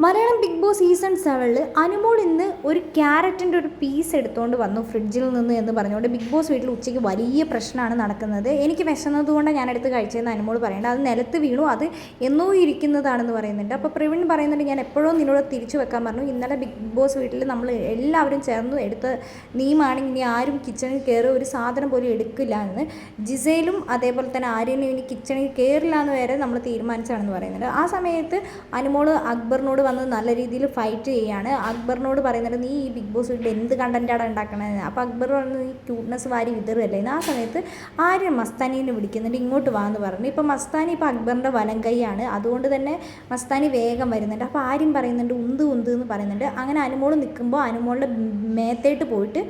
Malayalam Big Boss season 7 Anumol ഇന്ന് ഒരു ക്യാരറ്റിൻ്റെ ഒരു പീസ് എടുത്തുകൊണ്ട് വന്നു ഫ്രിഡ്ജിൽ നിന്ന് എന്ന് പറഞ്ഞുകൊണ്ട് ബിഗ് ബോസ് വീട്ടിൽ ഉച്ചയ്ക്ക് വലിയ പ്രശ്നമാണ് നടക്കുന്നത്. എനിക്ക് വിശന്നതുകൊണ്ടാണ് ഞാൻ എടുത്ത് കഴിച്ചതെന്ന് അനുമോൾ പറയുന്നുണ്ട്. അത് നിലത്ത് വീണു, അത് എന്നോ ഇരിക്കുന്നതാണെന്ന് പറയുന്നുണ്ട്. അപ്പോൾ പ്രവീൺ പറയുന്നുണ്ട്, ഞാൻ എപ്പോഴും നിന്നോട് തിരിച്ചു വെക്കാൻ പറഞ്ഞു. ഇന്നലെ ബിഗ് ബോസ് വീട്ടിൽ നമ്മൾ എല്ലാവരും ചേർന്ന് എടുത്ത് നീമാണെങ്കിൽ ഇനി ആരും കിച്ചണിൽ കയറി ഒരു സാധനം പോലും എടുക്കില്ല എന്ന്. ജിസയിലും അതേപോലെ തന്നെ ആര്യനും ഇനി കിച്ചണിൽ കയറില്ല എന്ന് വരെ നമ്മൾ തീരുമാനിച്ചാണെന്ന് പറയുന്നുണ്ട്. ആ സമയത്ത് അനുമോൾ അക്ബറിനോട് വന്ന് നല്ല രീതിയിൽ ഫൈറ്റ് ചെയ്യുകയാണ്. അക്ബറിനോട് പറയുന്നത്, നീ ഈ ബിഗ് ബോസ് വീട്ടിൽ എന്ത് കണ്ടൻറ്റാണ് ഉണ്ടാക്കണത്? അപ്പോൾ അക്ബർ പറഞ്ഞു, ഈ ക്യൂട്ട്നെസ് വാരി വിതറുകയല്ലേ. ആ സമയത്ത് ആര്യൻ മസ്താനീനെ വിളിക്കുന്നുണ്ട്, ഇങ്ങോട്ട് വാ എന്ന് പറഞ്ഞു. ഇപ്പോൾ മസ്താനി ഇപ്പോൾ അക്ബറിൻ്റെ വലം കൈയാണ്, അതുകൊണ്ട് തന്നെ മസ്താനി വേഗം വരുന്നുണ്ട്. അപ്പോൾ ആര്യൻ പറയുന്നുണ്ട്, ഉന്ത് എന്ന് പറയുന്നുണ്ട്. അങ്ങനെ അനുമോൾ നിൽക്കുമ്പോൾ അനുമോളുടെ മേത്തേട്ട് പോയിട്ട്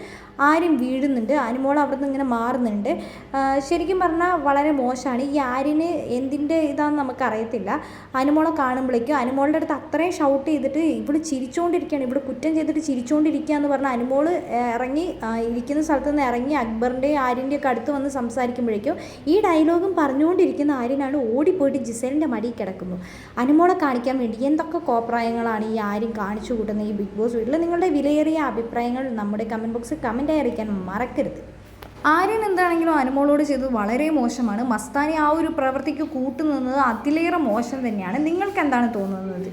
ആര്യൻ വീഴുന്നുണ്ട്. അനുമോൾ അവിടെ നിന്ന് ഇങ്ങനെ മാറുന്നുണ്ട്. ശരിക്കും പറഞ്ഞാൽ വളരെ മോശമാണ്. ഈ ആര്യന് എന്തിൻ്റെ ഇതാണെന്ന് നമുക്കറിയത്തില്ല. അനുമോളെ കാണുമ്പോഴേക്കും അനുമോളുടെ അടുത്ത് അത്രയും ഷൗട്ട് ചെയ്തിട്ട് ഇവിടെ ചിരിച്ചുകൊണ്ടിരിക്കുകയാണ്, ഇവിടെ കുറ്റം ചെയ്തിട്ട് ചിരിച്ചുകൊണ്ടിരിക്കുക എന്ന് പറഞ്ഞാൽ അനുമോൾ ഇറങ്ങി ഇരിക്കുന്ന സ്ഥലത്ത് നിന്ന് ഇറങ്ങി അക്ബറിൻ്റെയും ആര്യൻ്റെയും ഒക്കെ അടുത്ത് വന്ന് സംസാരിക്കുമ്പോഴേക്കും ഈ ഡയലോഗും പറഞ്ഞുകൊണ്ടിരിക്കുന്ന ആര്യനാണ് ഓടിപ്പോയിട്ട് ജിസേലിൻ്റെ മടിയിൽ കിടക്കുന്നു. അനുമോളെ കാണിക്കാൻ വേണ്ടി എന്തൊക്കെ കോപ്രായങ്ങളാണ് ഈ ആര്യൻ കാണിച്ചു കൂട്ടുന്നത് ഈ ബിഗ് ബോസ് വീട്ടിൽ. നിങ്ങളുടെ വിലയേറിയ അഭിപ്രായങ്ങൾ നമ്മുടെ കമൻറ്റ് ബോക്സിൽ കമൻറ്റായി അറിയിക്കാൻ മറക്കരുത്. ആര്യൻ എന്താണെങ്കിലും അനുമോളോട് ചെയ്തത് വളരെ മോശമാണ്. മസ്താനി ആ ഒരു പ്രവൃത്തിക്ക് കൂട്ടുനിന്നത് അതിലേറെ മോശം തന്നെയാണ്. നിങ്ങൾക്ക് എന്താണ് തോന്നുന്നത്?